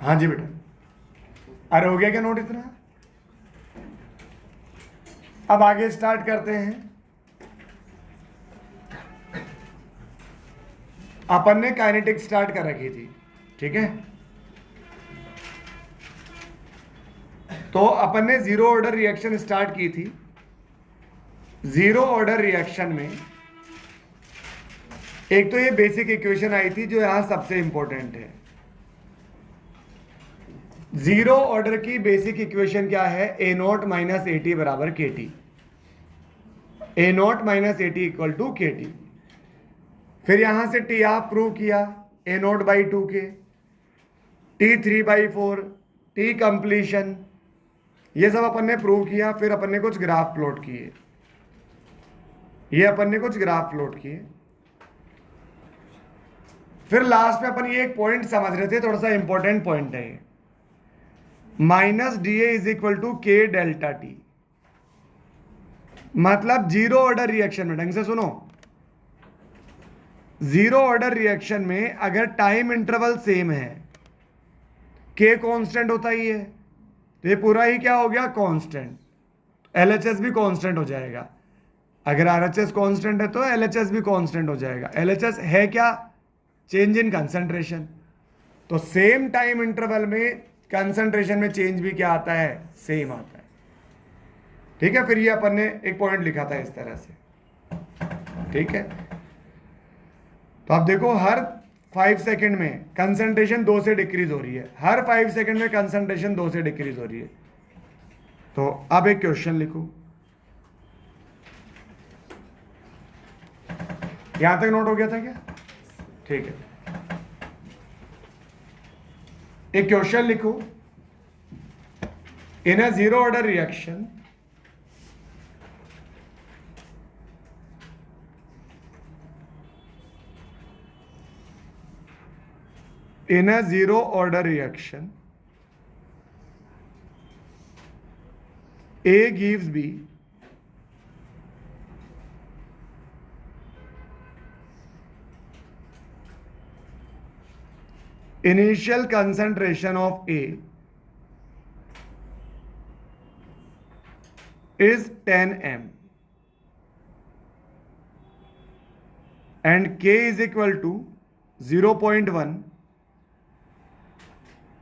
हाँ जी बेटा, अरे हो गया क्या नोट इतना? अब आगे स्टार्ट करते हैं। अपन ने काइनेटिक स्टार्ट कर रखी थी, ठीक है। तो अपन ने जीरो ऑर्डर रिएक्शन स्टार्ट की थी। जीरो ऑर्डर रिएक्शन में एक तो ये बेसिक इक्वेशन आई थी जो यहां सबसे इंपॉर्टेंट है। जीरो ऑर्डर की बेसिक इक्वेशन क्या है? A naught minus A T बराबर K T. A naught minus A T equal to K T. फिर यहां से टी आप प्रूव किया, A naught by two K, T 3/4, T completion, ये सब अपन ने प्रूव किया। फिर अपन ने कुछ ग्राफ प्लॉट किए, ये अपन ने कुछ ग्राफ प्लॉट किए। फिर लास्ट में अपन ये एक पॉइंट समझ रहे थे, थोड़ा सा इंपॉर्टेंट पॉइंट है ये, minus D A is equal to K delta T. मतलब जीरो ऑर्डर रिएक्शन में, ढंग से सुनो, जीरो ऑर्डर रिएक्शन में अगर टाइम इंटरवल सेम है, के कांस्टेंट होता ही है, तो ये पूरा ही क्या हो गया? कांस्टेंट। एलएचएस भी कांस्टेंट हो जाएगा। अगर आरएचएस कांस्टेंट है तो एलएचएस भी कांस्टेंट हो जाएगा। एलएचएस है क्या? Change in concentration. तो सेम टाइम इंटरवल में कंसंट्रेशन में चेंज भी क्या आता है? सेम आता है, ठीक है। फिर ये अपन ने एक पॉइंट लिखा था इस तरह से, ठीक है। तो आप देखो, हर 5 सेकंड में कंसंट्रेशन 2 से डिक्रीज हो रही है, हर 5 सेकंड में कंसंट्रेशन 2 से डिक्रीज हो रही है। तो अब एक क्वेश्चन लिखो, यहां तक नोट हो गया था क्या? ठीक है। एक क्वेश्चन लिखो, in a zero order reaction in a zero order reaction, A gives B, initial concentration of A is 10 m and K is equal to 0.1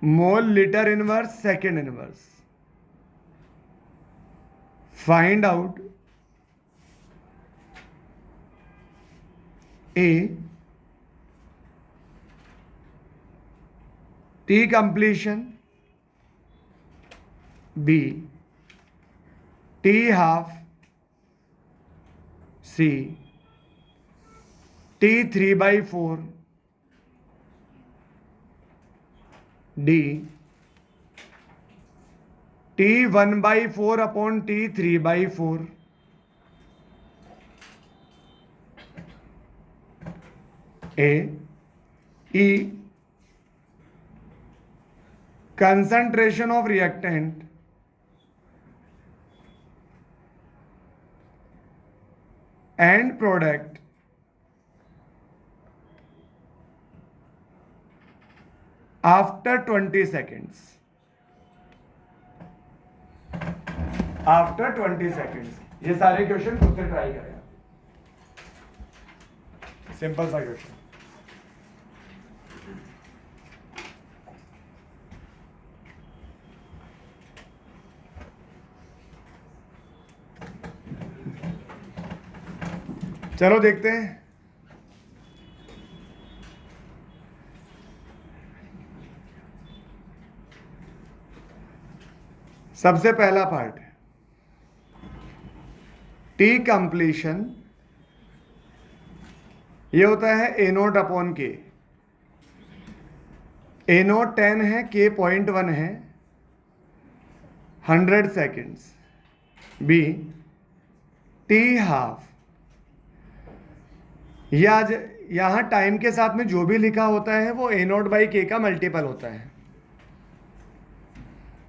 mole liter inverse second inverse. Find out A T completion, B T half, C T 3/4, D T 1/4 upon T 3/4, A E concentration of reactant and product after 20 seconds. After 20 seconds. ये सारे question खुद से try करेगा, simple सा question. चलो देखते हैं। सबसे पहला पार्ट है टी कंप्लीशन, ये होता है ए नोट अपॉन के। ए नोट 10 है, के 0.1 है, 100 सेकेंड्स। बी टी हाफ, ये आज यहां टाइम के साथ में जो भी लिखा होता है वो ए नोट बाई के का मल्टीपल होता है,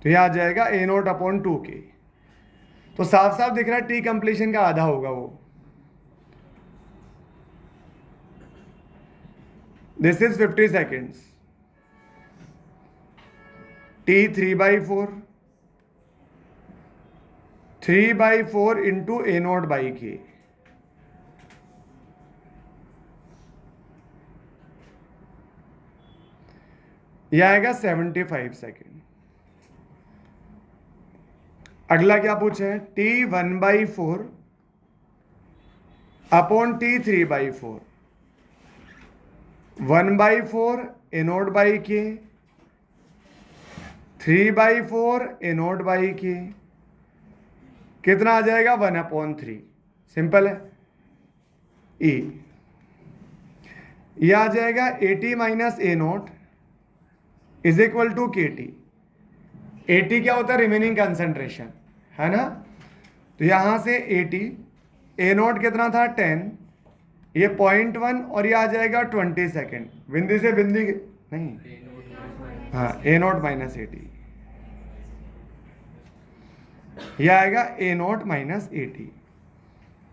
तो यह आ जाएगा ए नोट अपॉन 2k। तो साफ साफ दिख रहा है टी कंप्लीशन का आधा होगा वो। This is 50 seconds. T 3/4, 3/4 into A naught by के, यह आएगा 75 सेकेंड। अगला क्या पूछे हैं, T 1/4 upon T 3/4, 1/4 A naught by के, 3/4 ए नॉट बाई के, कितना आ जाएगा 1/3। सिंपल है। ई ये आ जाएगा 80 minus A naught is equal to K T. 80 क्या होता है, रिमेनिंग कंसंट्रेशन, है ना। तो यहां से 80, ए नॉट कितना था 10, ये 0.1 और ये आ जाएगा 20 सेकेंड। बिंदी से बिंदी नहीं, हाँ, ए नॉट माइनस 80, यह आएगा ए नॉट माइनस 80।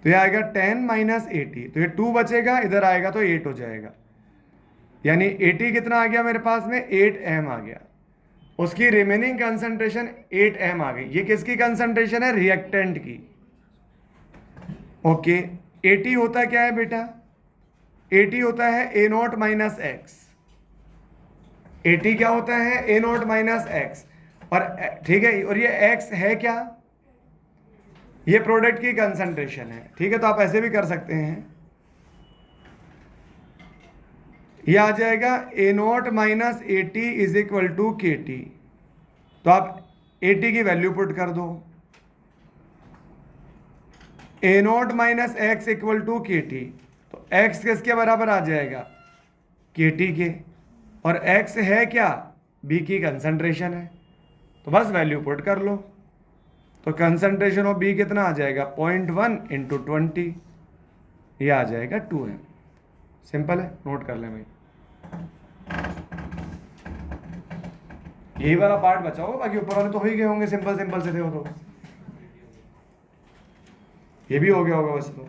तो यह आएगा 10 माइनस 80, तो ये 2 बचेगा, इधर आएगा तो 8 हो जाएगा। यानी 80 कितना आ गया मेरे पास में, 8 एम आ गया। उसकी रिमेनिंग कंसंट्रेशन 8 एम आ गई। ये किसकी कंसंट्रेशन है, रिएक्टेंट की। ओके, 80 होता क्या है बेटा, 80 होता है ए नॉट माइनस एक्स। 80 क्या होता है, ए नॉट माइनस एक्स। और ठीक है, और ये एक्स है क्या, ये प्रोडक्ट की कंसंट्रेशन है। ठीक है, तो आप ऐसे भी कर सकते हैं, ये आ जाएगा A naught minus 80 is equal to K T. तो आप 80 की वैल्यू पुट कर दो, A naught minus X equal to K T. तो एक्स किसके बराबर आ जाएगा, के टी के, और एक्स है क्या, बी की कंसंट्रेशन है। तो बस वैल्यू पुट कर लो, तो कंसंट्रेशन ऑफ बी कितना आ जाएगा, 0.1 इंटू 20, ये आ जाएगा 2m। सिंपल है, नोट कर लें भाई। यही वाला पार्ट बचा होगा, बाकी ऊपर वाले तो हो ही गए होंगे, सिंपल सिंपल से थे वो तो। ये भी हो गया होगा बस। तो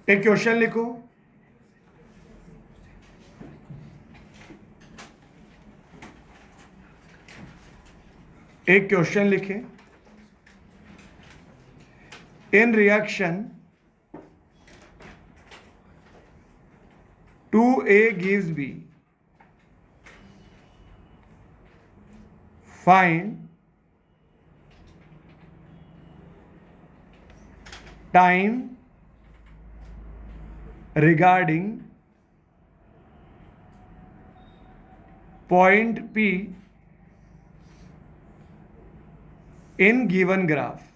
एक क्वेश्चन लिखो, एक क्वेश्चन लिखे, इन reaction 2A gives B, find time regarding point P in given graph।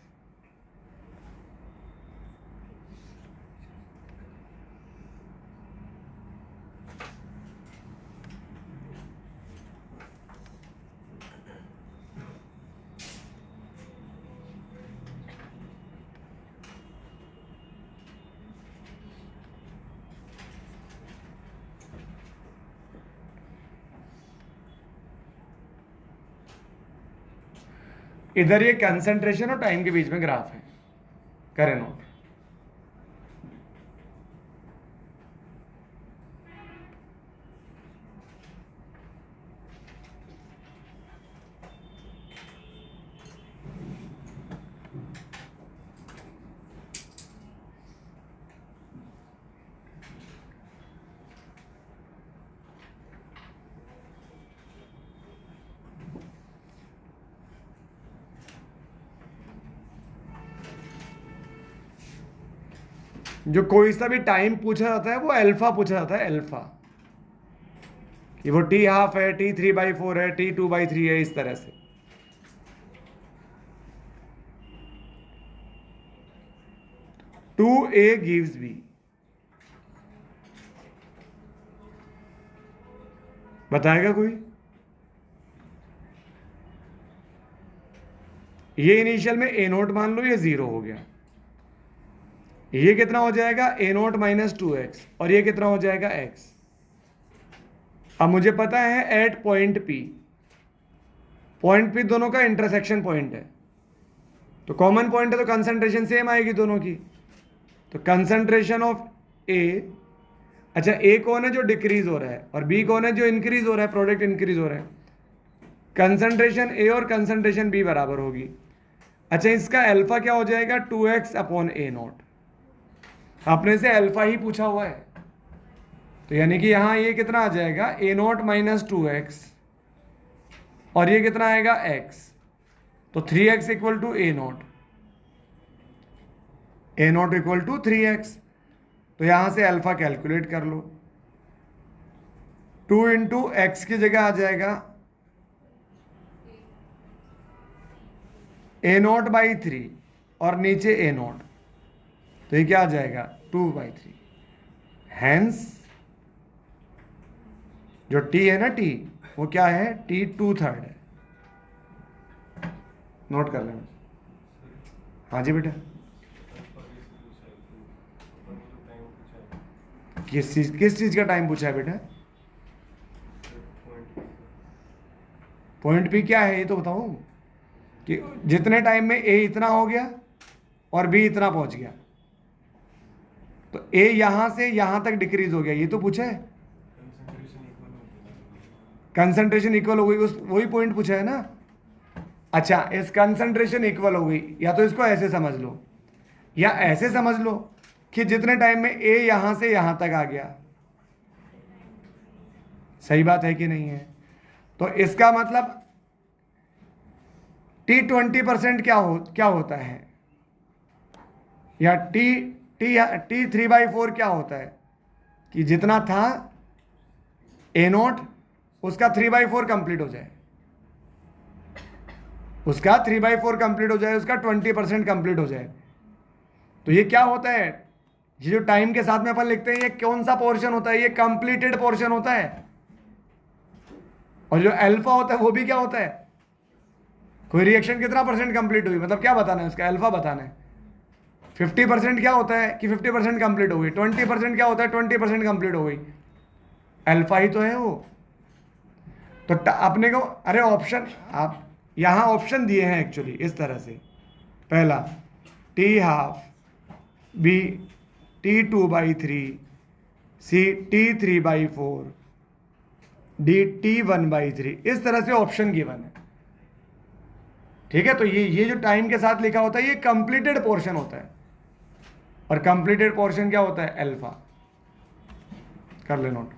इधर ये कंसंट्रेशन और टाइम के बीच में ग्राफ है, करें नोट। जो कोई सा भी टाइम पूछा जाता है वो अल्फा पूछा जाता है, अल्फा, कि वो टी हाफ है, टी 3/4 है, टी 2/3 है, इस तरह से। टू ए गिव्स बी, बताएगा कोई, ये इनिशियल में ए नोट मान लो, ये 0 हो गया। ये कितना हो जाएगा, ए नोट माइनस 2x, और ये कितना हो जाएगा x। अब मुझे पता है एट पॉइंट P दोनों का इंटरसेक्शन पॉइंट है, तो कॉमन पॉइंट है तो कंसंट्रेशन सेम आएगी दोनों की। तो कंसंट्रेशन ऑफ ए, अच्छा ए कौन है जो डिक्रीज हो रहा है और बी कौन है जो इंक्रीज हो रहा है, प्रोडक्ट इंक्रीज हो रहा है। कंसंट्रेशन ए और कंसंट्रेशन बी बराबर होगी। अच्छा इसका अल्फा क्या हो जाएगा, 2x अपॉन ए नोट। आपने से अल्फा ही पूछा हुआ है, तो यानी कि यहां ये कितना आ जाएगा, ए नोट माइनस 2x, और ये कितना आएगा x, तो 3x equal to A naught equal to 3x। तो यहां से अल्फा कैलकुलेट कर लो, 2 इंटू एक्स की जगह आ जाएगा ए नोट बाई 3 और नीचे ए नोट, तो ये क्या आ जाएगा 2/3। हैंस जो टी है ना, टी वो क्या है, टी 2/3 है। नोट कर लेना। हाँ जी बेटा, किस चीज का टाइम पूछा है बेटा, पॉइंट पी क्या है ये तो बताओ, कि जितने टाइम में ए इतना हो गया और बी इतना पहुंच गया, तो ए यहां से यहां तक डिक्रीज हो गया, ये तो पूछा है। कंसंट्रेशन इक्वल हो गई, उस वही पॉइंट पूछा है ना। अच्छा इस कंसंट्रेशन इक्वल हो गई, या तो इसको ऐसे समझ लो या ऐसे समझ लो कि जितने टाइम में ए यहां से यहां तक आ गया। सही बात है कि नहीं है। तो इसका मतलब टी 20% क्या होता है, या टी टी टी 3/4 क्या होता है, कि जितना था ए नोट उसका 3/4 कंप्लीट हो जाए, उसका 3/4 कंप्लीट हो जाए, उसका 20% कंप्लीट हो जाए। तो ये क्या होता है, ये जो टाइम के साथ में अपन लिखते हैं, ये कौन सा पोर्शन होता है, ये कंप्लीटेड पोर्शन होता है। और जो अल्फा होता है वो भी क्या होता है, कोई रिएक्शन कितना परसेंट कंप्लीट हुई, मतलब क्या बताना है उसका अल्फा बताना है। 50% क्या होता है कि 50% कंप्लीट हो गई, 20% क्या होता है 20% कंप्लीट हो गई, अल्फा ही तो है वो। तो अपने को, अरे ऑप्शन आप यहां ऑप्शन दिए हैं एक्चुअली इस तरह से, पहला T half, B T 2/3, C T 3/4, D T 1/3, इस तरह से ऑप्शन गिवन है। ठीक है, तो ये जो टाइम के साथ लिखा होता है ये कंप्लीटेड पोर्शन होता है, और कंप्लीटेड पोर्शन क्या होता है, अल्फा। कर ले नोट,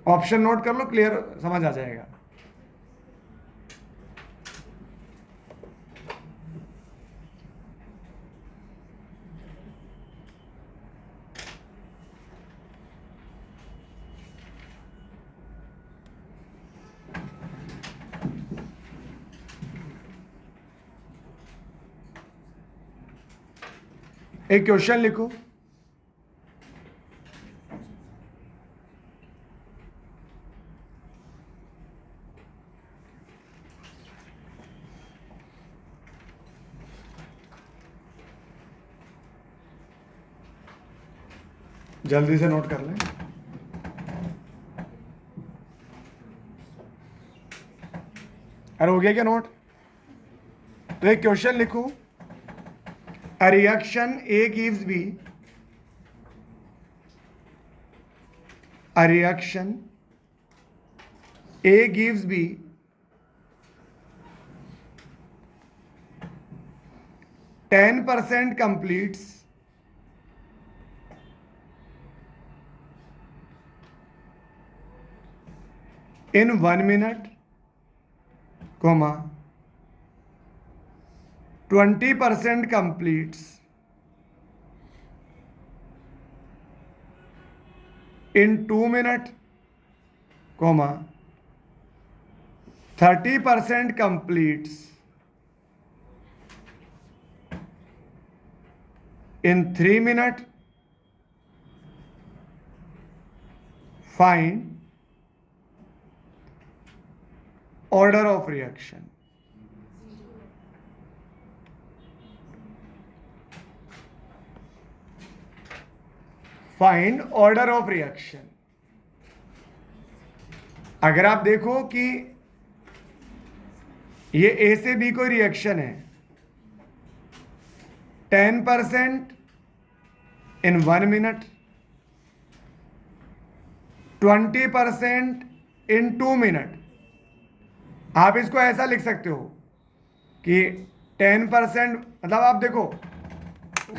ऑप्शन नोट कर लो, क्लियर समझ आ जाएगा। एक क्वेश्चन लिखो, जल्दी से नोट कर लें। अरे हो गया क्या नोट। तो एक क्वेश्चन लिखो, a reaction A gives B, a reaction A gives B 10% completes in 1 minute, comma 20% completes in 2 minutes, comma 30% completes in 3 minutes. Find order of reaction. Find order of reaction. अगर आप देखो कि ये ए से B कोई reaction है, 10% इन 1 minute, 20% इन 2 minute. आप इसको ऐसा लिख सकते हो कि 10%, मतलब आप देखो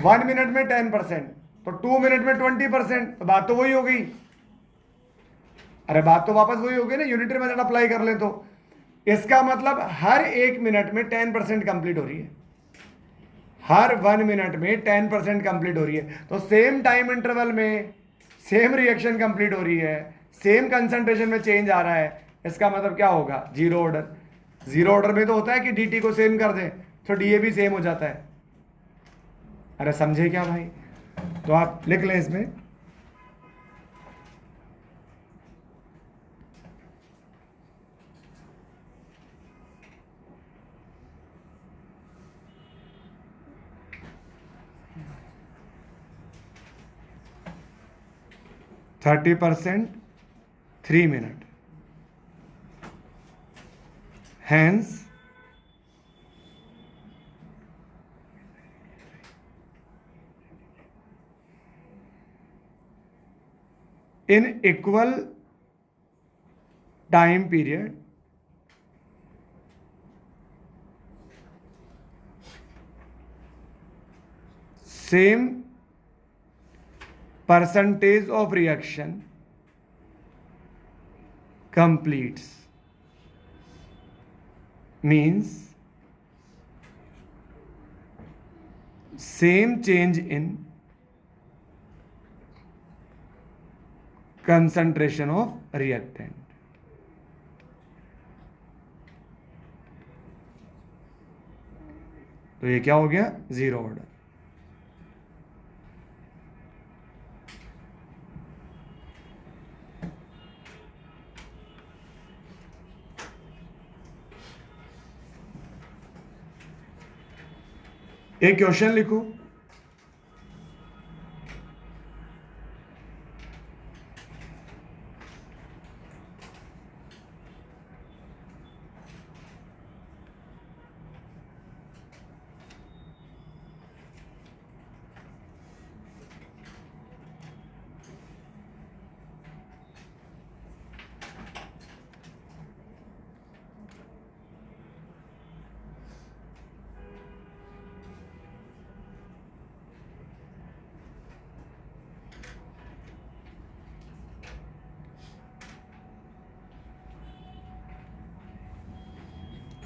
1 मिनट में 10%, तो 2 मिनट में 20%, तो बात तो वही हो गई. अरे बात तो वापस वही हो गई ना, यूनिटरी मेथड अप्लाई कर ले तो. इसका मतलब हर 1 मिनट में 10% कंप्लीट हो रही है, हर 1 मिनट में 10% कंप्लीट हो रही है. तो सेम टाइम इंटरवल में सेम रिएक्शन कंप्लीट हो रही है, सेम कंसंट्रेशन में चेंज आ रहा है. इसका मतलब क्या होगा? Zero order. जीरो ऑर्डर में तो होता है कि dt को सेम कर दें तो dA भी सेम हो जाता है. अरे समझे क्या भाई? तो आप लिख लें इसमें, %30 3 minute. Hence, in equal time period, same percentage of reaction completes. Means same change in concentration of reactant. तो ये क्या हो गया? Zero order. एक क्वेश्चन लिखो.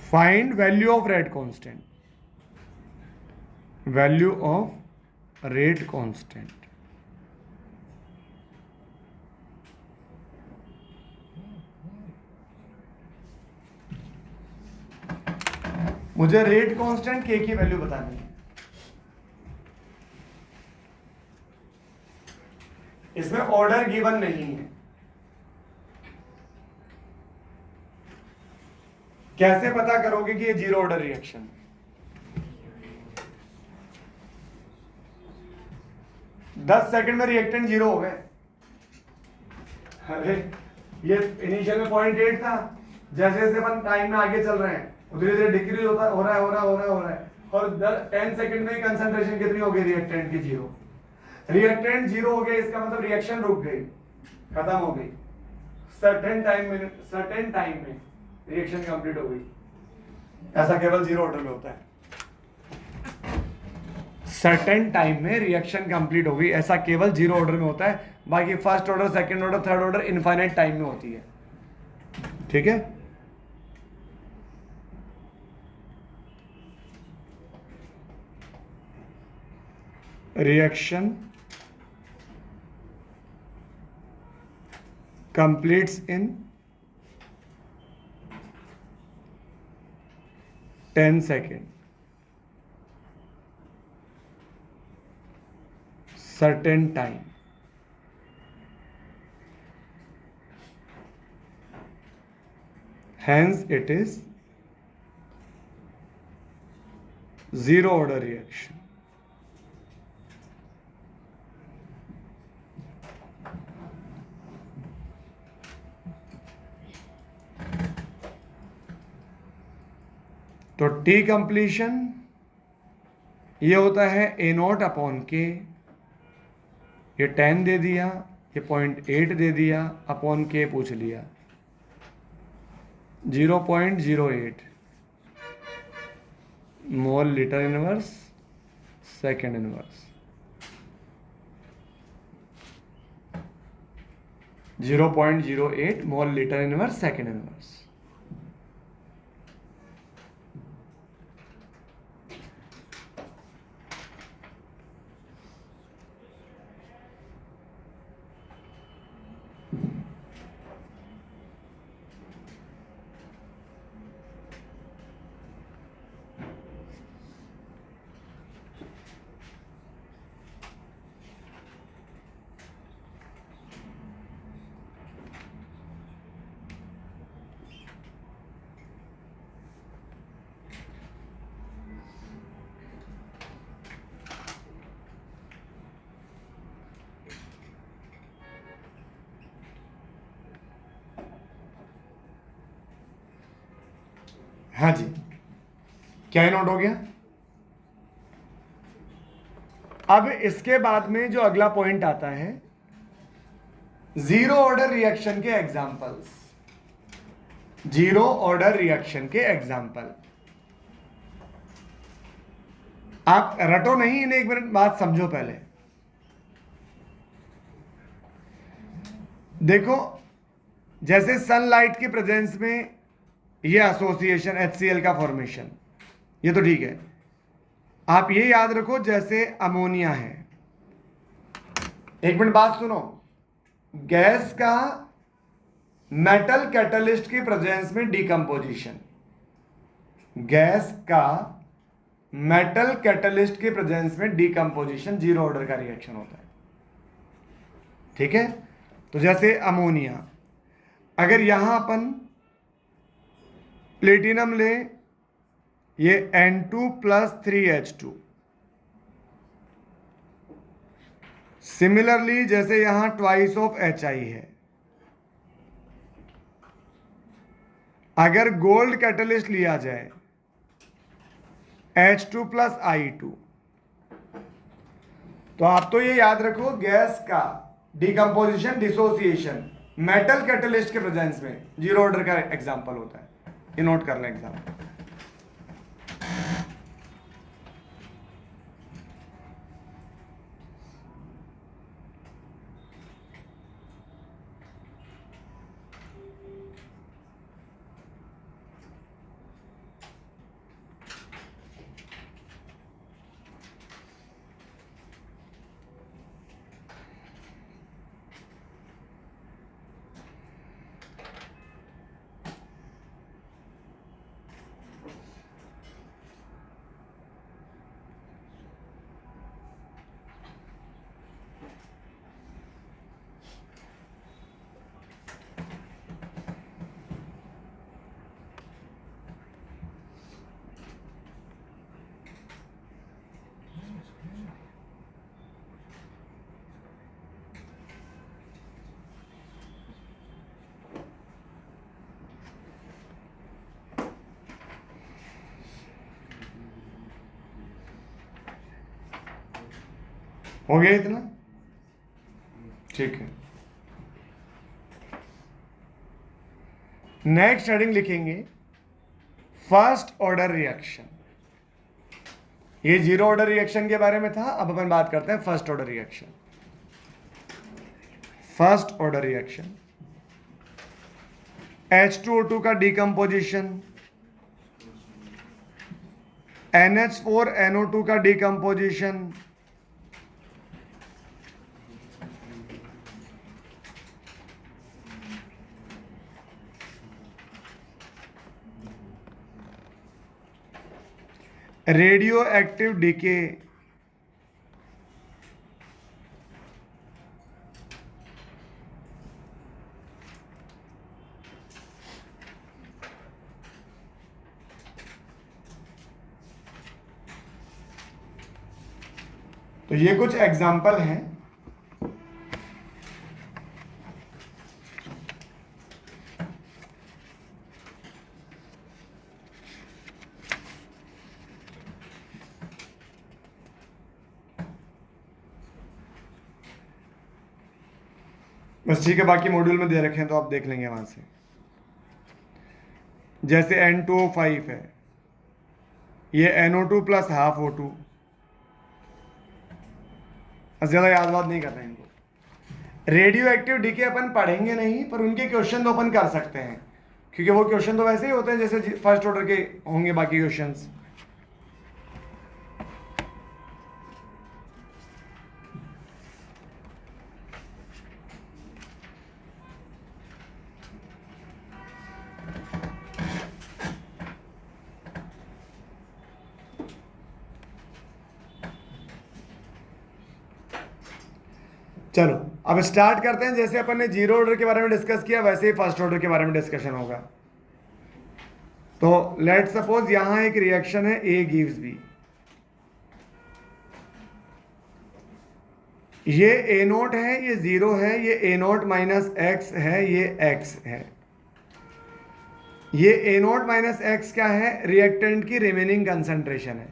Find value of rate constant. Value of rate constant. मुझे रेट कांस्टेंट के की वैल्यू बतानी है. इसमें ऑर्डर गिवन नहीं है. कैसे पता करोगे कि ये जीरो ऑर्डर रिएक्शन? दस सेकंड में रिएक्टेंट जीरो हो गए. अरे ये इनिशियल में 0.8 था, जैसे जैसे अपन टाइम में आगे चल रहे हैं धीरे धीरे डिक्रीज होता हो रहा है. और 10 सेकंड में कंसंट्रेशन कितनी हो गई रिएक्टेंट की? जीरो. रिएक्टेंट जीरो हो गया, इसका मतलब रिएक्शन रुक गई, खत्म हो गई. सर्टेन टाइम में रिएक्शन कंप्लीट हो गई. ऐसा केवल जीरो ऑर्डर में होता है. सर्टेन टाइम में रिएक्शन कंप्लीट हो गई, ऐसा केवल जीरो ऑर्डर में होता है. बाकी first order, second order, third order infinite time में होती है. ठीक है. Reaction completes in 10 seconds. Certain time. hence it is zero order reaction. तो टी कंप्लीशन ये होता है ए नॉट अपॉन के, ये 10 दे दिया, ये 0.8 दे दिया, अपॉन के पूछ लिया 0.08 mole litre inverse second inverse, 0.08 mole litre inverse second inverse. हाँ जी, क्या नोट हो गया? अब इसके बाद में जो अगला पॉइंट आता है, जीरो ऑर्डर रिएक्शन के एग्जांपल्स। जीरो ऑर्डर रिएक्शन के एग्जांपल आप रटो नहीं, इन्हें एक मिनट बात समझो पहले। देखो, जैसे सनलाइट की प्रेजेंस में ये एसोसिएशन HCl का फॉर्मेशन, ये तो ठीक है। आप ये याद रखो जैसे अमोनिया है, एक मिनट बात सुनो, गैस का मेटल कैटलिस्ट की प्रेजेंस में डिकम्पोजिशन, गैस का मेटल कैटलिस्ट के प्रेजेंस में डिकम्पोजिशन जीरो ऑर्डर का रिएक्शन होता है, ठीक है। तो जैसे अमोनिया, अगर यहां अपन प्लेटिनम ले, ये N2 प्लस 3H2, सिमिलरली जैसे यहां ट्वाइस ऑफ HI है, अगर गोल्ड कैटलिस्ट लिया जाए H2 प्लस I2, तो आप तो ये याद रखो गैस का डिकम्पोजिशन डिसोसिएशन मेटल कैटलिस्ट के प्रेजेंस में जीरो ऑर्डर का एग्जांपल होता है, ये नोट कर लें एग्जांपल। हो गया इतना, ठीक है। नेक्स्ट हेडिंग लिखेंगे फर्स्ट ऑर्डर रिएक्शन। ये जीरो ऑर्डर रिएक्शन के बारे में था, अब अपन बात करते हैं first order reaction. First order reaction, H2O2 का डिकम्पोजिशन, NH4NO2 का डिकम्पोजिशन, रेडियो एक्टिव डीके, तो ये कुछ एग्जाम्पल हैं। बस ठीक है, बाकी मॉड्यूल में दे रखे हैं तो आप देख लेंगे वहां से। जैसे N2O5 है, ये NO2 प्लस हाफ O2। ज़्यादा याद बात नहीं कर रहे हैं इनको। रेडियो एक्टिव डीके अपन पढ़ेंगे नहीं, पर उनके क्वेश्चन तो अपन कर सकते हैं, क्योंकि वो क्वेश्चन तो वैसे ही होते हैं जैसे फर्स्ट ऑर्डर के होंगे बाकी क्वेश्चंस। चलो अब स्टार्ट करते हैं। जैसे अपन ने जीरो ऑर्डर के बारे में डिस्कस किया, वैसे ही फर्स्ट ऑर्डर के बारे में डिस्कशन होगा। तो लेट सपोज यहां एक रिएक्शन है A गिव्स B। ये A0 है, ये 0 है, ये A0 माइनस एक्स है, ये x है। ये A0 माइनस एक्स क्या है? रिएक्टेंट की रिमेनिंग कंसंट्रेशन है।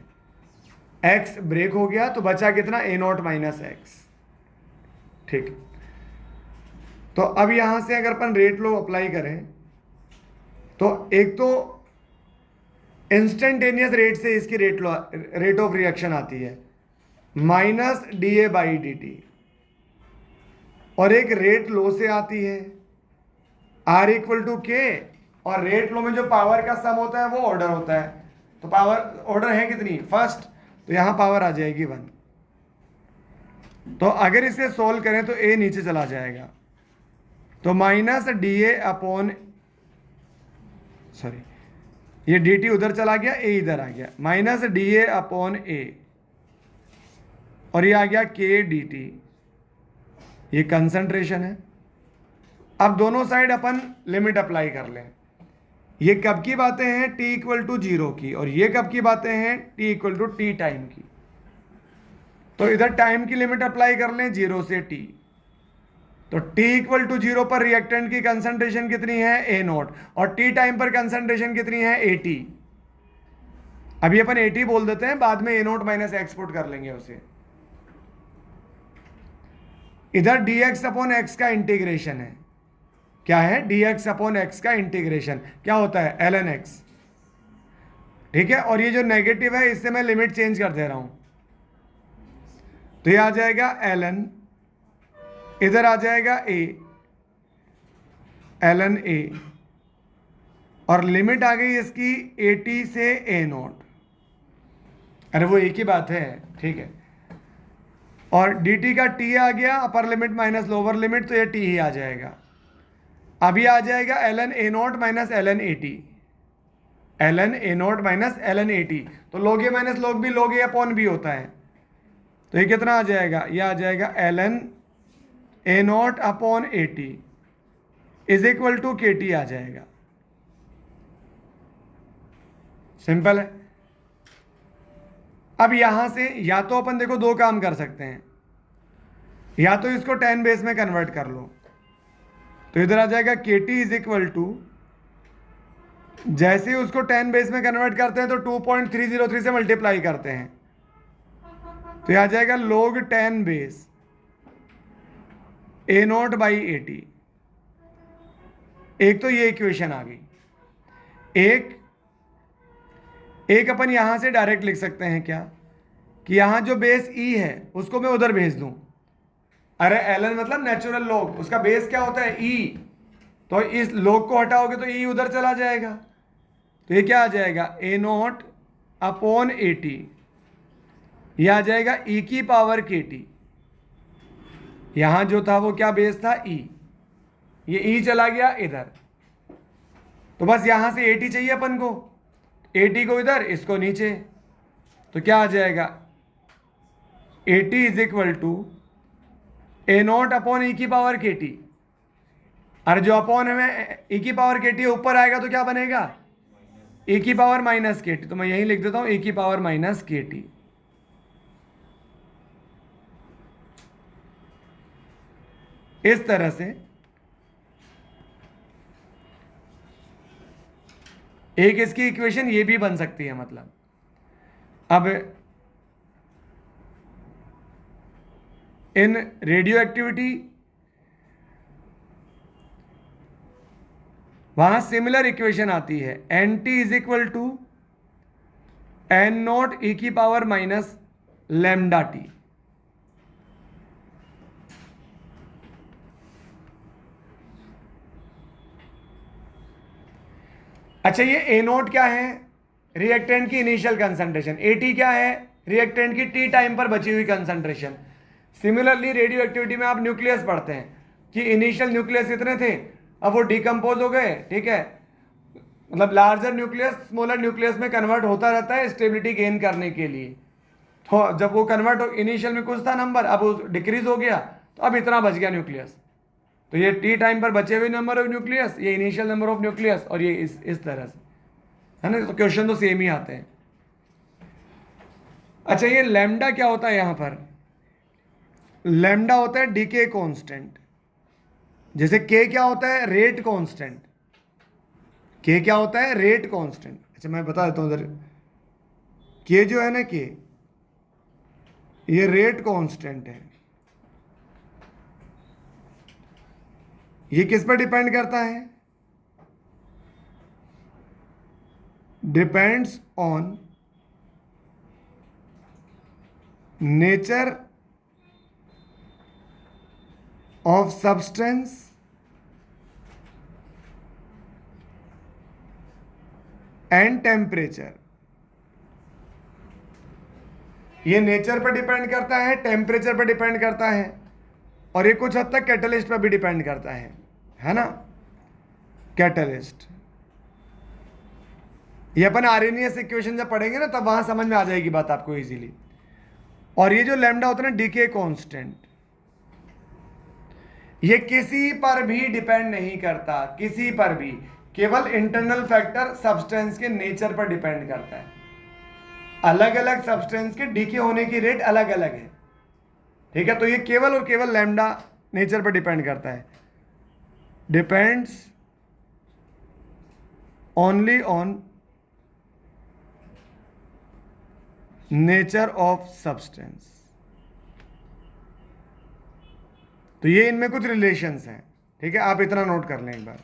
x ब्रेक हो गया तो बचा कितना? A0 minus x. ठीक। तो अब यहां से अगर अपन रेट लॉ अप्लाई करें तो एक तो इंस्टेंटेनियस रेट से इसकी रेट ऑफ रिएक्शन आती है माइनस dA/dt, और एक रेट लो से आती है R इक्वल टू के, और रेट लो में जो पावर का सम होता है वो ऑर्डर होता है। तो पावर ऑर्डर है कितनी? फर्स्ट, तो यहां पावर आ जाएगी 1। तो अगर इसे सोल्व करें तो A नीचे चला जाएगा, तो माइनस ये dt उधर चला गया, A इधर आ गया, माइनस dA/A, और ये आ गया k dt। ये कंसंट्रेशन है। अब दोनों साइड अपन लिमिट अप्लाई कर लें। ये कब की बातें हैं? t इक्वल टू 0 की, और ये कब की बातें हैं? t equal to t time की। तो इधर टाइम की लिमिट अप्लाई कर लें 0 से t। तो t इक्वल टू 0 पर रिएक्टेंट की कंसंट्रेशन कितनी है? A0, और t टाइम पर कंसंट्रेशन कितनी है? AT। अभी अपन AT बोल देते हैं, बाद में A0 माइनस एक्स पुट कर लेंगे उसे। इधर dx अपॉन x का इंटीग्रेशन है। क्या है? dx अपॉन x का इंटीग्रेशन क्या होता है? ln x। ठीक है, और ये जो नेगेटिव है इससे मैं लिमिट चेंज कर दे रहा हूं, तो ये आ जाएगा ln, इधर आ जाएगा a, ln a, और लिमिट आ गई इसकी AT से A0। अरे वो एक ही बात है, ठीक है। और dt का t आ गया, upper limit minus lower limit, तो ये t ही आ जाएगा। अभी आ जाएगा ln A0 minus ln AT, ln A0 minus ln AT। तो log a minus log b, log a upon b होता है। तो ये कितना आ जाएगा? ये आ जाएगा ln A0 upon AT is equal to KT आ जाएगा। सिंपल है। अब यहां से या तो अपन देखो दो काम कर सकते हैं, या तो इसको 10 बेस में कन्वर्ट कर लो, तो इधर आ जाएगा KT इज इक्वल टू, जैसे ही उसको 10 बेस में कन्वर्ट करते हैं तो 2.303 से मल्टीप्लाई करते हैं, तो यह आ जाएगा log 10 base A0 by AT। एक तो ये इक्वेशन आ गई। एक अपन यहां से डायरेक्ट लिख सकते हैं क्या, कि यहां जो बेस E है उसको मैं उधर भेज दूं। अरे ln मतलब नेचुरल लॉग, उसका बेस क्या होता है? E। तो इस लॉग को हटाओगे तो E उधर चला जाएगा, तो ये क्या आ जाएगा? A0 upon AT। ये आ जाएगा E की पावर KT। यहां जो था वो क्या बेस था? E। ये E चला गया इधर, तो बस यहां से AT चाहिए अपन को। AT को इधर, इसको नीचे, तो क्या आ जाएगा? AT is equal to A0 upon E की पावर KT। और जो अपॉन हमें E की पावर KT ऊपर आएगा तो क्या बनेगा? E की पावर माइनस KT। तो मैं यही लिख देता हूं E की पावर माइनस KT। इस तरह से एक इसकी इक्वेशन ये भी बन सकती है। मतलब अब इन रेडियो एक्टिविटी वहां सिमिलर इक्वेशन आती है, N T is equal to N naught E की पावर माइनस लैम्डा टी। अच्छा, ये ए नोट क्या है? रिएक्टेंट की इनिशियल कंसंट्रेशन। ए टी क्या है? रिएक्टेंट की टी टाइम पर बची हुई कंसंट्रेशन। सिमिलरली रेडियो एक्टिविटी में आप न्यूक्लियस पढ़ते हैं कि इनिशियल न्यूक्लियस कितने थे, अब वो डिकम्पोज हो गए, ठीक है, मतलब लार्जर न्यूक्लियस स्मॉलर न्यूक्लियस में कन्वर्ट होता रहता है स्टेबिलिटी गेन करने के लिए। तो जब वो कन्वर्ट हो, इनिशियल में कुछ था नंबर, अब वो डिक्रीज हो गया, तो अब इतना बच गया न्यूक्लियस। तो ये टी टाइम पर बचे हुए नंबर ऑफ न्यूक्लियस, ये इनिशियल नंबर ऑफ न्यूक्लियस, और ये इस तरह से है ना। तो क्वेश्चन तो सेम ही आते हैं। अच्छा, ये लैम्डा क्या होता है? यहां पर लैम्डा होता है डीके कांस्टेंट। जैसे के क्या होता है? Rate constant. के क्या होता है? Rate constant. अच्छा, मैं बता देता हूं इधर, के जो है ना, के ये रेट कांस्टेंट है। ये किस पर डिपेंड करता है? Depends on nature of substance and temperature. ये नेचर पर डिपेंड करता है, टेम्परेचर पर डिपेंड करता है, और ये कुछ हद तक कैटलिस्ट पर भी डिपेंड करता है ना। कैटलिस्ट ये अपन आरएनएस इक्वेशन जब पढ़ेंगे ना, तब वहां समझ में आ जाएगी बात आपको इजीली। और ये जो लैम्डा होता है ना, डीके कांस्टेंट, ये किसी पर भी डिपेंड नहीं करता, किसी पर भी। केवल इंटरनल फैक्टर सब्सटेंस के नेचर पर डिपेंड करता है। अलग अलग सब्सटेंस के डीके होने की रेट अलग अलग है, ठीक है। तो ये केवल और केवल लैम्डा नेचर पर डिपेंड करता है, depends only on nature of substance. तो ये इनमें कुछ रिलेशंस हैं, ठीक है, आप इतना नोट कर लें एक बार।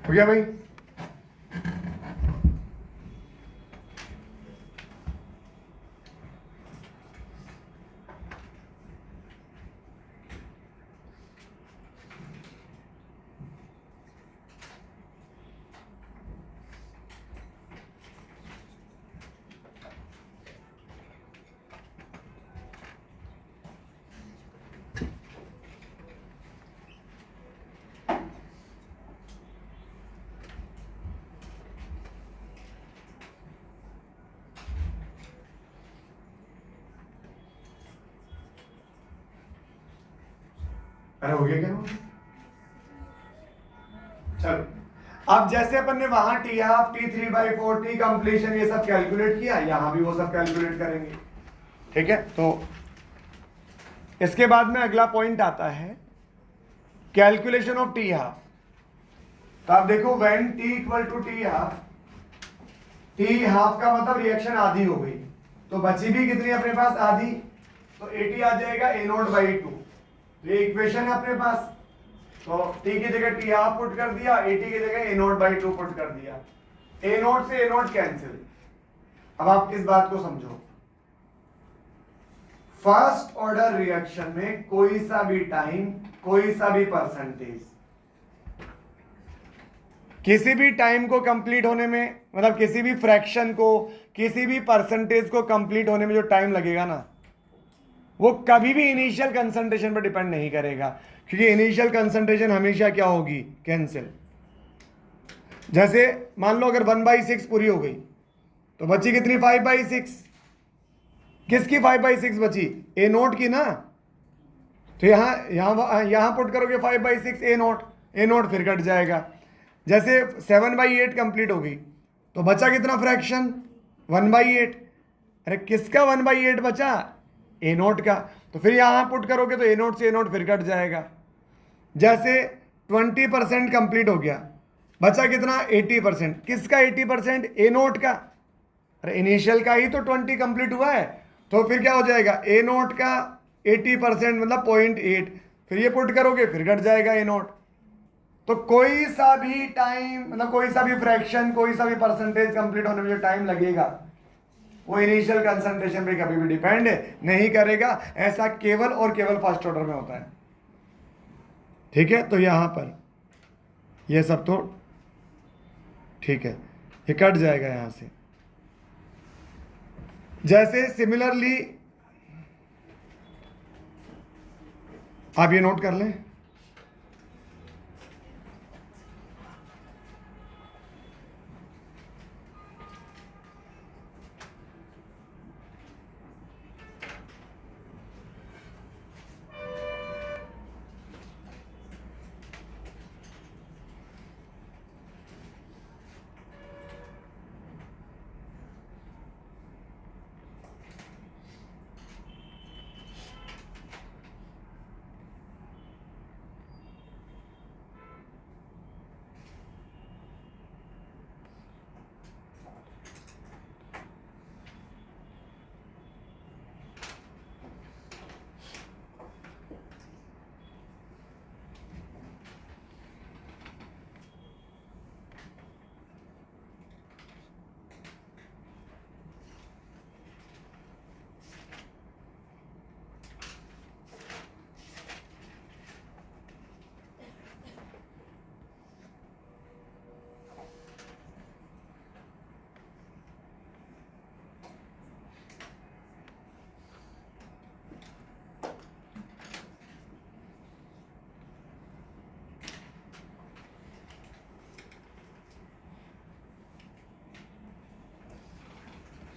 हो गया भाई? अरे हो गया क्या? चलो, अब जैसे अपन ने वहां T half, T3/4, T completion ये सब कैलकुलेट किया, यहां भी वो सब कैलकुलेट करेंगे। ठीक है, तो इसके बाद में अगला पॉइंट आता है कैलकुलेशन ऑफ टी हाफ। तो आप देखो when T equal to T half, T half का मतलब रिएक्शन आधी हो गई, तो बची भी कितनी अपने पास? आधी। तो एटी आ जाएगा A0/2। ये इक्वेशन है अपने पास। तो t की जगह टी हाफ पुट कर दिया, एटी की जगह A0/2 पुट कर दिया। A0 से A0 कैंसिल। अब आप इस बात को समझो, फर्स्ट ऑर्डर रिएक्शन में कोई सा भी टाइम, कोई सा भी परसेंटेज, किसी भी टाइम को कंप्लीट होने में, मतलब किसी भी फ्रैक्शन को, किसी भी परसेंटेज को कंप्लीट होने में जो टाइम लगेगा ना, वो कभी भी इनिशियल कंसंट्रेशन पर डिपेंड नहीं करेगा, क्योंकि इनिशियल कंसंट्रेशन हमेशा क्या होगी? कैंसिल। जैसे मान लो अगर 1/6 पूरी हो गई, तो बची कितनी? 5/6। किसकी 5/6 बची? A0 की ना। तो यहां पुट करोगे 5/6 A0 फिर कट जाएगा। जैसे 7/8 कंप्लीट हो गई, तो बचा कितना फ्रैक्शन? 1/8। अरे किसका 1/8 बचा? A0 का। तो फिर यहां पुट करोगे तो A0 से A0 फिर कट जाएगा। जैसे 20% कंप्लीट हो गया, बचा कितना? 80%। किसका 80%? A0 का। अरे इनिशियल का ही तो 20 कंप्लीट हुआ है, तो फिर क्या हो जाएगा? A0 का 80% मतलब 0.8। फिर ये पुट करोगे फिर कट जाएगा A0। तो कोई सा भी टाइम, मतलब कोई सा भी फ्रैक्शन, कोई सा भी परसेंटेज कंप्लीट होने में जो टाइम लगेगा, वो इनिशियल कंसंट्रेशन पे कभी भी डिपेंड नहीं करेगा। ऐसा केवल और केवल फर्स्ट ऑर्डर में होता है। ठीक है, तो यहां पर ये सब तो ठीक है, ये कट जाएगा यहां से। जैसे सिमिलरली आप ये नोट कर लें,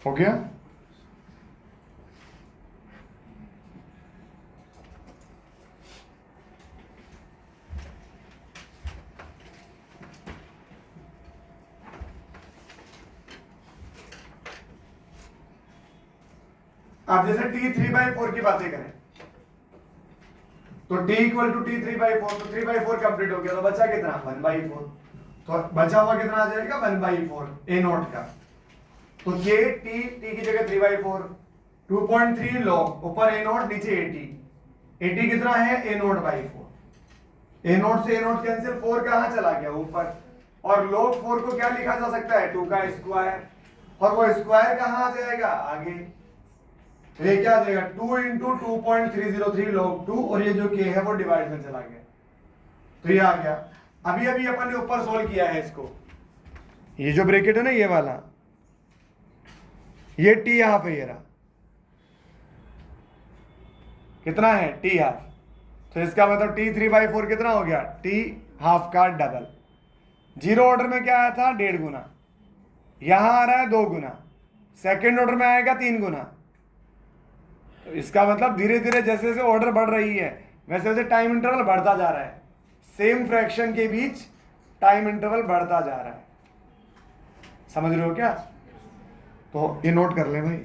हो गया? आप जैसे T3/4 की बातें करें, तो T इक्वल टू T3/4, तो 3/4 कंप्लीट हो गया, तो बचा कितना? 1/4। तो बचा हुआ कितना आ जाएगा? 1/4 A0 का। तो ये T की जगह 3/4, 2.3 log, ऊपर A0 नीचे 80 कितना है? A0/4। A0 से A0 कैंसिल, 4 कहां चला गया? ऊपर। और log 4 को क्या लिखा जा सकता है 2 का स्क्वायर, और वो स्क्वायर कहाँ आ जाएगा आगे, तो ये क्या आ जाएगा 2 इंटू 2.303 log 2, और ये जो k है वो डिवाइड में चला गया, तो ये आ गया। अभी अभी अपन ने ऊपर सोल्व किया है इसको, ये जो ब्रैकेट है ना ये वाला, ये t हाफ है, ये रहा कितना है t हाफ, तो इसका मतलब t 3/4 कितना हो गया t हाफ का डबल। जीरो ऑर्डर में क्या आया था 1.5 गुना, यहां आ रहा है 2 गुना, सेकेंड ऑर्डर में आएगा 3 गुना। तो इसका मतलब धीरे धीरे जैसे जैसे ऑर्डर बढ़ रही है वैसे वैसे टाइम इंटरवल बढ़ता जा रहा है, सेम फ्रैक्शन के बीच टाइम इंटरवल बढ़ता जा रहा है, समझ रहे हो क्या? तो ये नोट कर ले भाई।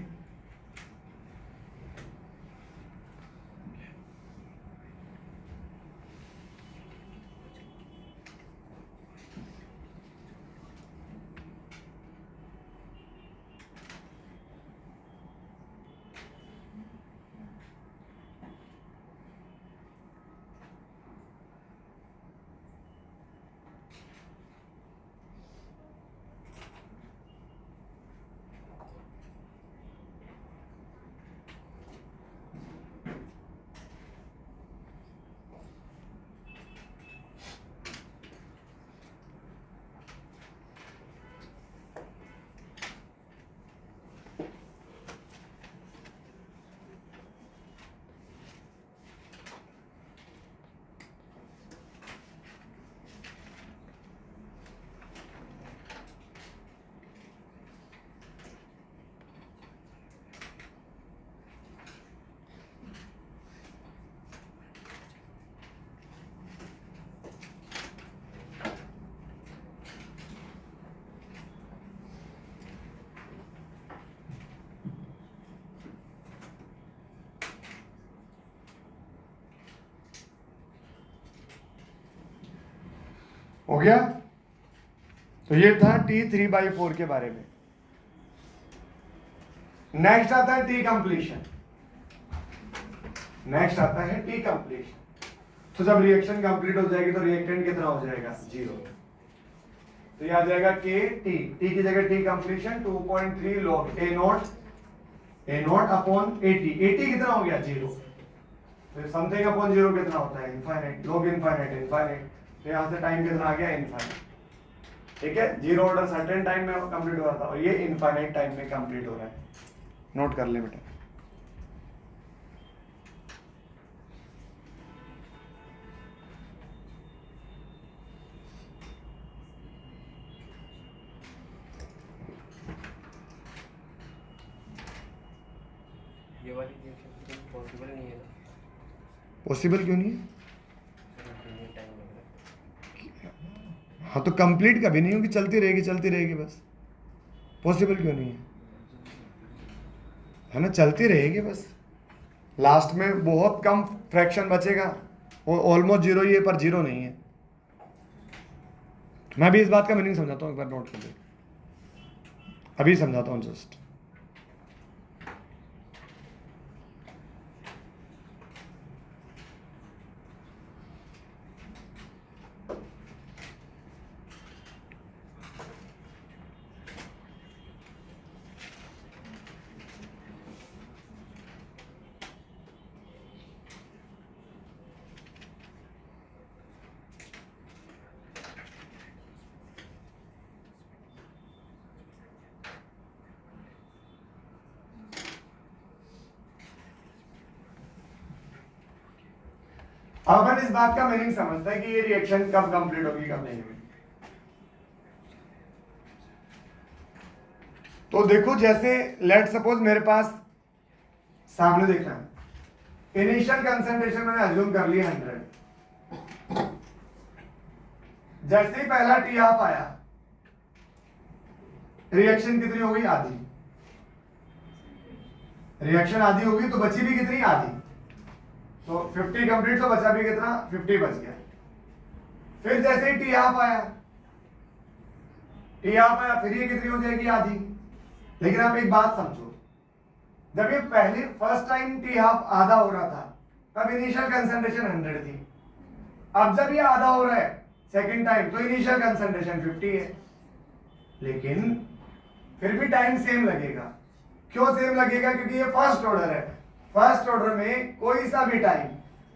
हो गया? तो ये था t 3/4 के बारे में। नेक्स्ट आता है टी कंप्लीशन, नेक्स्ट आता है टी कंप्लीशन। तो जब रिएक्शन कंप्लीट हो जाएगी तो रिएक्टेंट कितना हो जाएगा 0, तो ये आ जाएगा के टी, टी की जगह टी कंप्लीशन 2.3 log ए नॉट अपॉन एटी, एटी कितना हो गया 0, तो समथिंग अपॉन 0 कितना होता है इनफाइनाइट, log इनफाइनाइट इनफाइनाइट, तो यहां से टाइम कितना आ गया इनफाइनाइट, ठीक है। जीरो ऑर्डर सर्टेन टाइम में कंप्लीट हो रहा था और ये इनफाइनाइट टाइम में कंप्लीट हो रहा है, नोट कर ले बेटा। ये वाली रिएक्शन पॉसिबल नहीं है ना, पॉसिबल क्यों नहीं है? टाइम लग रहा है। हाँ तो कंप्लीट कभी नहीं होगी, चलती रहेगी बस, पॉसिबल क्यों नहीं है ना, चलती रहेगी बस, लास्ट में बहुत कम फ्रैक्शन बचेगा, वो ऑलमोस्ट जीरो ही है पर जीरो नहीं है। मैं भी इस बात का मीनिंग समझाता हूँ, एक बार नोट कर ले, अभी समझाता हूँ जस्ट। अब अपन इस बात का मीनिंग समझते हैं कि ये रिएक्शन कब कंप्लीट होगी कब नहीं होगी। तो देखो जैसे लेट सपोज मेरे पास सामने देखना है, इनिशियल कंसंट्रेशन मैंने अज्यूम कर लिया 100, जैसे ही पहला टी हाफ आया रिएक्शन कितनी होगी आधी, रिएक्शन आधी होगी तो बची भी कितनी आधी, तो 50 कंप्लीट, तो बचा भी कितना 50 बच गया। फिर जैसे ही टी हाफ आया फिर ये कितनी हो जाएगी आधी। लेकिन आप एक बात समझो, जब ये पहले फर्स्ट टाइम टी हाफ आधा हो रहा था तब इनिशियल कंसंट्रेशन 100 थी, अब जब ये आधा हो रहा है सेकंड टाइम, तो इनिशियल कंसंट्रेशन 50 है, लेकिन फिर भी टाइम सेम लगेगा। क्यों सेम लगेगा? क्योंकि ये फर्स्ट ऑर्डर है। फर्स्ट ऑर्डर में कोई सा भी टाइम,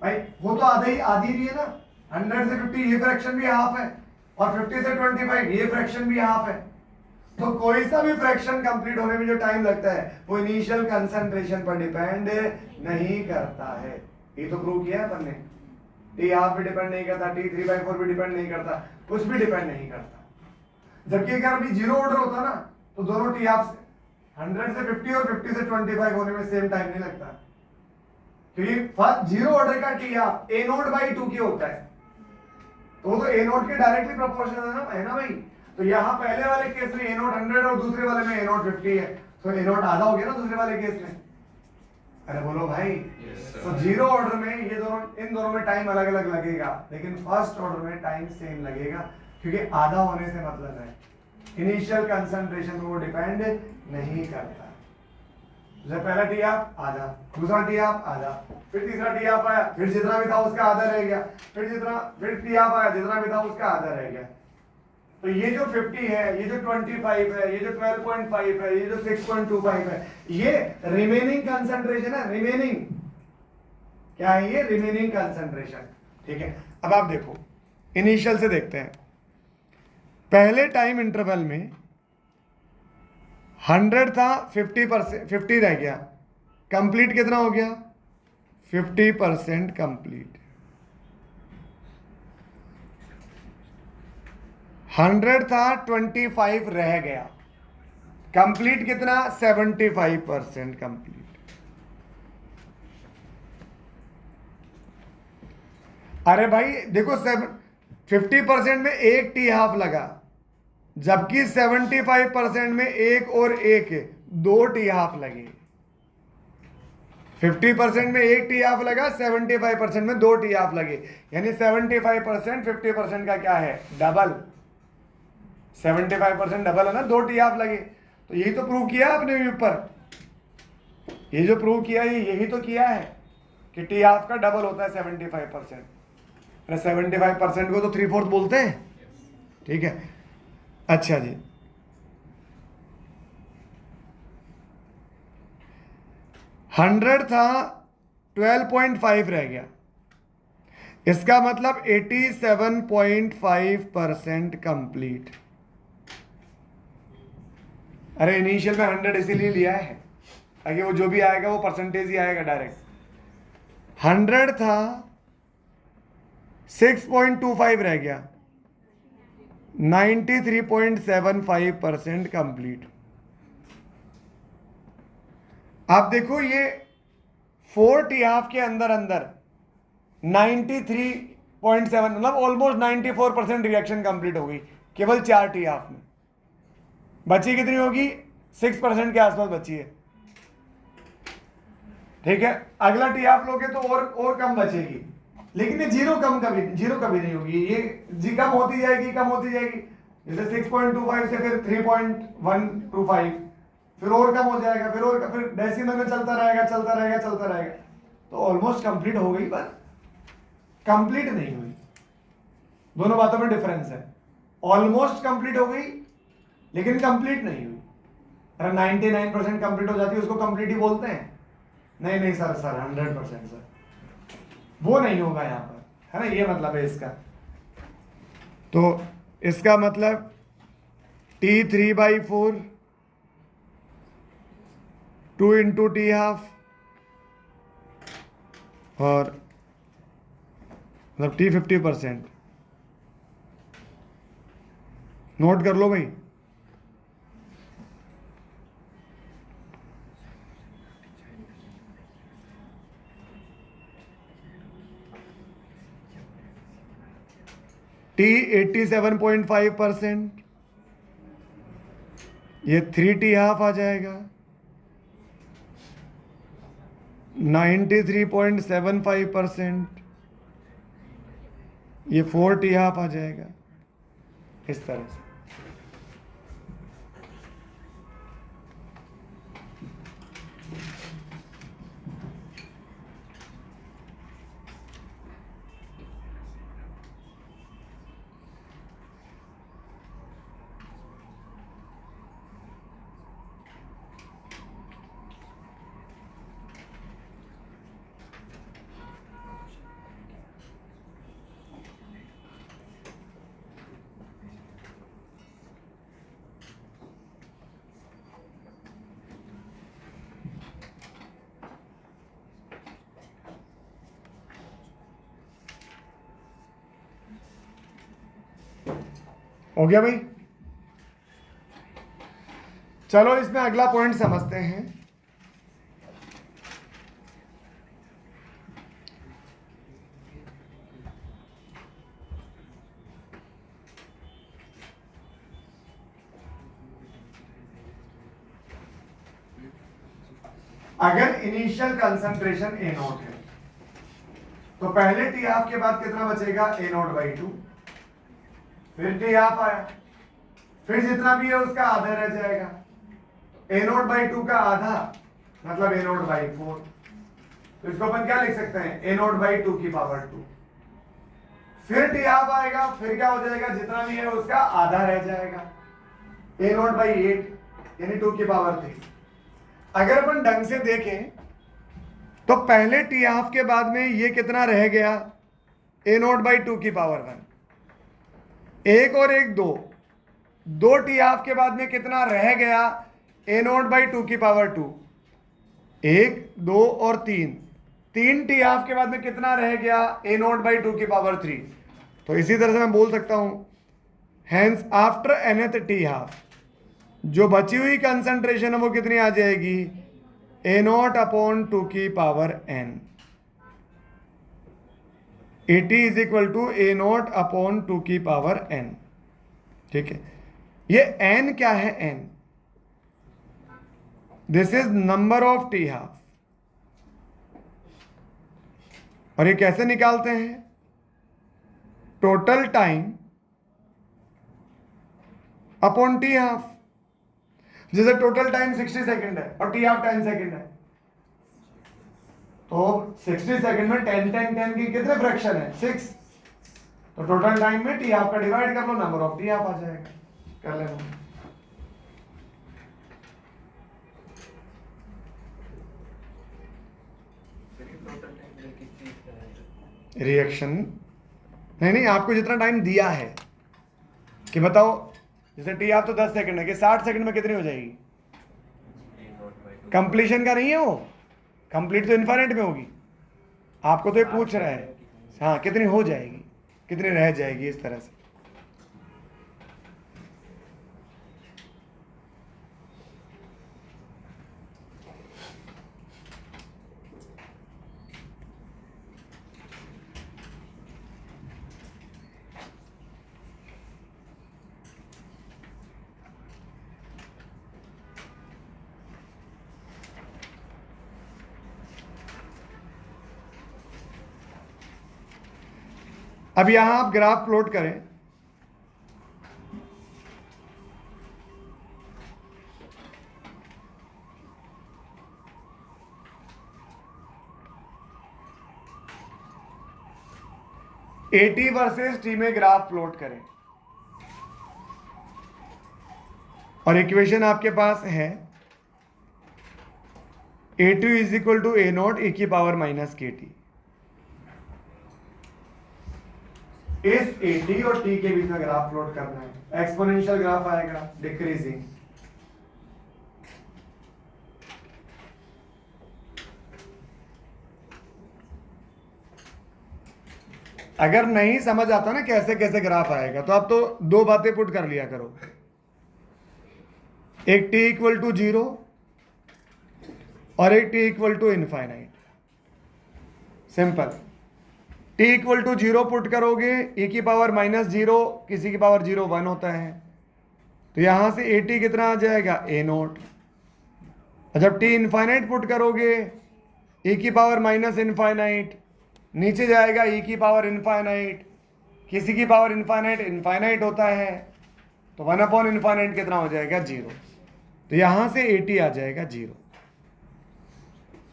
भाई वो तो आधी भी है ना, 100 से 50 ये फ्रैक्शन भी हाफ है, और 50 से 25 ये फ्रैक्शन भी हाफ है। तो कोई सा भी फ्रैक्शन कंप्लीट होने में जो टाइम लगता है वो इनिशियल कंसंट्रेशन पर डिपेंड नहीं करता है। ये तो प्रूव किया है अपन ने। टी हाफ भी डिपेंड नहीं करता, टी 3/4 भी डिपेंड नहीं करता, कुछ भी डिपेंड नहीं करता। जबकि अगर अभी जीरो ऑर्डर होता ना तो दोनों टी हाफ 100 से 50 और 50 से 25 होने में सेम टाइम नहीं लगता, क्योंकि फर्स्ट जीरो ऑर्डर का T half A note by 2 की होता है, तो वो तो ए नोट के डायरेक्टली प्रोपोर्शनल है ना भाई। तो यहाँ पहले वाले केस में ए नोट 100 और दूसरे वाले में ए नोट 50 है, तो ए नोट आधा हो गया ना दूसरे वाले केस में। अरे बोलो भाई। तो जीरो ऑर्डर में ये दोनों, इन दोनों में टाइम अलग अलग लगेगा, लेकिन फर्स्ट ऑर्डर में टाइम सेम लगेगा, क्योंकि आधा होने से मतलब है इनिशियल कंसंट्रेशन में वो डिपेंड नहीं करता। जब पहला टी हाफ आधा, दूसरा टी हाफ आधा, फिर तीसरा टी हाफ आया, फिर जितना भी था उसका आधा रह गया, फिर टी हाफ आया, जितना भी था उसका आधा रह गया। तो ये जो 50 है, ये जो 25 है, ये जो 12.5 है, ये जो 6.25 है, ये रिमेनिंग कंसंट्रेशन है। रिमेनिंग क्या है? ये रिमेनिंग कंसंट्रेशन। ठीक है, अब आप देखो इनिशियल से देखते हैं। पहले टाइम इंटरवल में 100 था, 50 रह गया, कंप्लीट कितना हो गया? 50% कंप्लीट। 100 था, 25 रह गया, कंप्लीट कितना? 75% कंप्लीट। अरे भाई देखो 50% में एक टी हाफ लगा, जबकि 75% में एक और एक दो टी हाफ लगे। 50% में एक टी हाफ लगा, 75% में दो टी हाफ लगे, यानी 75% 50% का क्या है? डबल। 75% डबल है ना, दो टी हाफ लगे। तो यही तो प्रूव किया आपने ऊपर, ये जो प्रूव किया यही तो किया है कि टी हाफ का डबल होता है 75%। अरे 75% को तो 3/4 बोलते हैं। ठीक है, अच्छा जी। हंड्रेड था, 12.5 रह गया, इसका मतलब 87.5% कंप्लीट। अरे इनिशियल में 100 इसीलिए लिया है ताकि वो जो भी आएगा वो परसेंटेज ही आएगा डायरेक्ट। 100 था, 6.25 रह गया, 93.75% कंप्लीट। आप देखो ये 4 टी हाफ के अंदर 93.7 मतलब ऑलमोस्ट 94% रिएक्शन कंप्लीट हो गई केवल 4 टी हाफ में। बची कितनी होगी? 6% के आसपास बची है। ठीक है, अगला टी हाफ लोगे तो और कम बचेगी, लेकिन ये जीरो कभी नहीं होगी, ये जी कम होती जाएगी। जैसे 6.25 से फिर 3.125, फिर और कम हो जाएगा, फिर डेसिमल में चलता रहेगा। तो ऑलमोस्ट कंप्लीट हो गई, पर कंप्लीट नहीं हुई। दोनों बातों में डिफरेंस है। ऑलमोस्ट कंप्लीट हो गई लेकिन कंप्लीट नहीं हुई। अगर 99% कंप्लीट हो जाती है उसको कंप्लीट ही बोलते हैं। नहीं सर 100% सर वो नहीं होगा यहाँ पर, है ना, ये मतलब है इसका। तो इसका मतलब T3/4 2 इंटू टी हाफ, और मतलब T 50%। नोट कर लो भाई। T 87.5%, ये 3 टी हाफ आ जाएगा, 93.75%, ये 4 टी हाफ आ जाएगा, इस तरह से। हो गया भाई? चलो इसमें अगला पॉइंट समझते हैं। अगर इनिशियल कंसंट्रेशन ए नॉट है तो पहले टी हाफ के बाद कितना बचेगा? ए नॉट बाई 2। फिर टी हाफ आया, फिर जितना भी है उसका आधा रह जाएगा। ए नॉट बाई 2 का आधा मतलब ए नॉट बाई 4। तो इसको अपन क्या लिख सकते हैं? ए नॉट बाई 2 की पावर 2। फिर टी हाफ आएगा, फिर क्या हो जाएगा? जितना भी है उसका आधा रह जाएगा, ए नॉट बाई 8 यानी 2 की पावर 3। अगर अपन ढंग से देखें तो पहले टी हाफ के बाद में ये कितना रह गया? ए नॉट बाई 2 की पावर 1। एक और एक दो टी हाफ के बाद में कितना रह गया? ए नॉट बाई 2 की पावर 2। 1 2 और 3 टी हाफ के बाद में कितना रह गया? ए नॉट बाई 2 की पावर 3। तो इसी तरह से मैं बोल सकता हूं hence after nth T half जो बची हुई कंसंट्रेशन है वो कितनी आ जाएगी? ए नॉट अपॉन 2 की power n। AT is equal to A naught upon 2 की पावर n। ठीक है, ये n क्या है? n this is number of T half. और ये कैसे निकालते हैं? Total time upon T half. जैसे टोटल टाइम 60 सेकंड है और टी हाफ 10 सेकंड है, तो 60 सेकंड में 10 10 10 की कितने फ्रैक्शन है? 6। तो टोटल टाइम में टी हाफ का डिवाइड कर लो, नंबर ऑफ टी हाफ आ जाएगा। कर लेना। रिएक्शन नहीं, आपको जितना टाइम दिया है कि बताओ, जैसे टी हाफ तो 10 सेकंड है कि 60 सेकंड में कितनी हो जाएगी? कंप्लीशन का नहीं है वो, कंप्लीट तो इनफाइनाइट में होगी। आपको तो ये पूछ रहा है हाँ कितनी हो जाएगी, कितनी रह जाएगी, इस तरह से। अब यहां आप ग्राफ प्लॉट करें। AT वर्सेस टी में ग्राफ प्लॉट करें और इक्वेशन आपके पास है A2 is equal to A naught e की पावर माइनस के टी। इस AT और T के बीच में ग्राफ प्लॉट करना है। एक्सपोनेंशियल ग्राफ आएगा, डिक्रीजिंग। अगर नहीं समझ आता ना कैसे कैसे ग्राफ आएगा, तो आप तो दो बातें पुट कर लिया करो। एक T इक्वल टू 0 और एक T equal to infinite. Simple. T equal to 0 put करोगे, e की पावर माइनस 0, किसी की पावर 0 1 होता है, तो यहां से AT कितना आ जाएगा? ए नोट। और जब T इनफाइनाइट पुट करोगे, e की पावर माइनस इनफाइनाइट, नीचे जाएगा e की पावर इनफाइनाइट, किसी की पावर इनफाइनाइट इनफाइनाइट होता है, तो 1 अपॉन इनफाइनाइट कितना हो जाएगा? 0। तो यहां से AT आ जाएगा 0।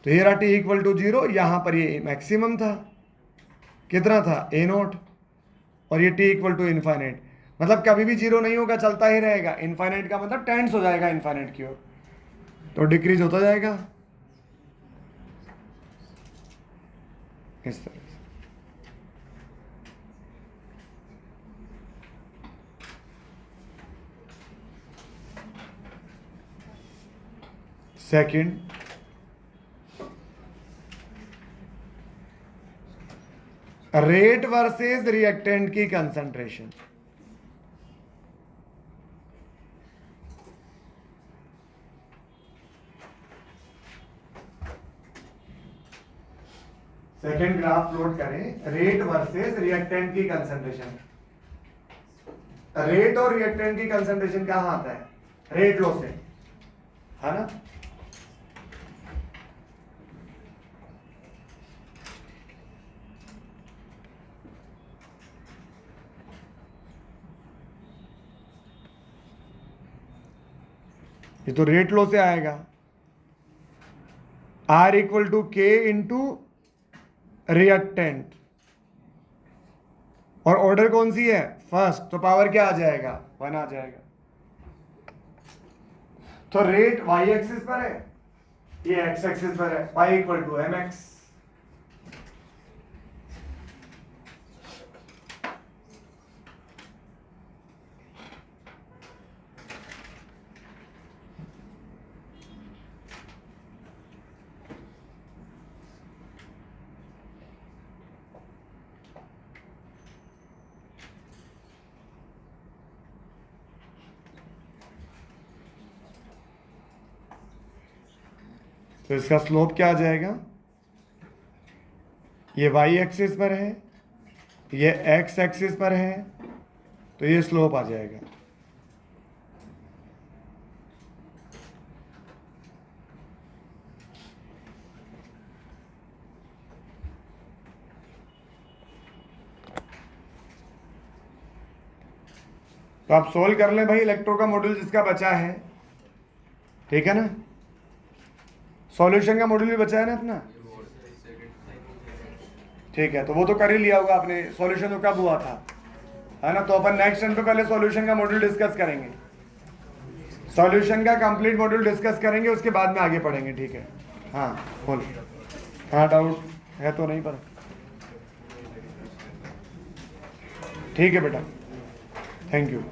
तो ये रहा T इक्वल टू 0, यहां पर ये मैक्सिमम था, कितना था? ए नोट। और ये T इक्वल टू इनफाइनाइट, मतलब कभी भी 0 नहीं होगा, चलता ही रहेगा। इनफाइनाइट का मतलब टेंस हो जाएगा इनफाइनाइट की ओर, तो डिक्रीज होता जाएगा इस तरह से। सेकंड, रेट वर्सेस रिएक्टेंट की कंसंट्रेशन। सेकेंड ग्राफ प्लॉट करें, रेट वर्सेस रिएक्टेंट की कंसंट्रेशन। रेट और रिएक्टेंट की कंसंट्रेशन कहां आता है? रेट लॉ से, है ना? ये तो रेट लॉ से आएगा, R इक्वल टू के इंटू रिएक्टेंट, और ऑर्डर कौन सी है? फर्स्ट, तो पावर क्या आ जाएगा? 1 आ जाएगा। तो रेट वाई एक्सिस पर है, ये एक्स एक्सिस पर है, y equal to M X. तो इसका स्लोप क्या आ जाएगा? ये y एक्सिस पर है, ये x एक्सिस पर है, तो ये स्लोप आ जाएगा। तो आप सोल्व कर लें भाई इलेक्ट्रो का मॉड्यूल जिसका बचा है, ठीक है ना? सॉल्यूशन का मॉड्यूल भी बचा है ना अपना, ठीक है? तो वो तो कर ही लिया होगा आपने, सॉल्यूशन तो कब हुआ था, है ना? तो अपन नेक्स्ट टाइम पे पहले सॉल्यूशन का मॉड्यूल डिस्कस करेंगे, सॉल्यूशन का कंप्लीट मॉड्यूल डिस्कस करेंगे, उसके बाद में आगे पढ़ेंगे, ठीक है? हाँ बोल, हाँ डाउट है तो नहीं पर, ठीक है बेटा, थैंक यू।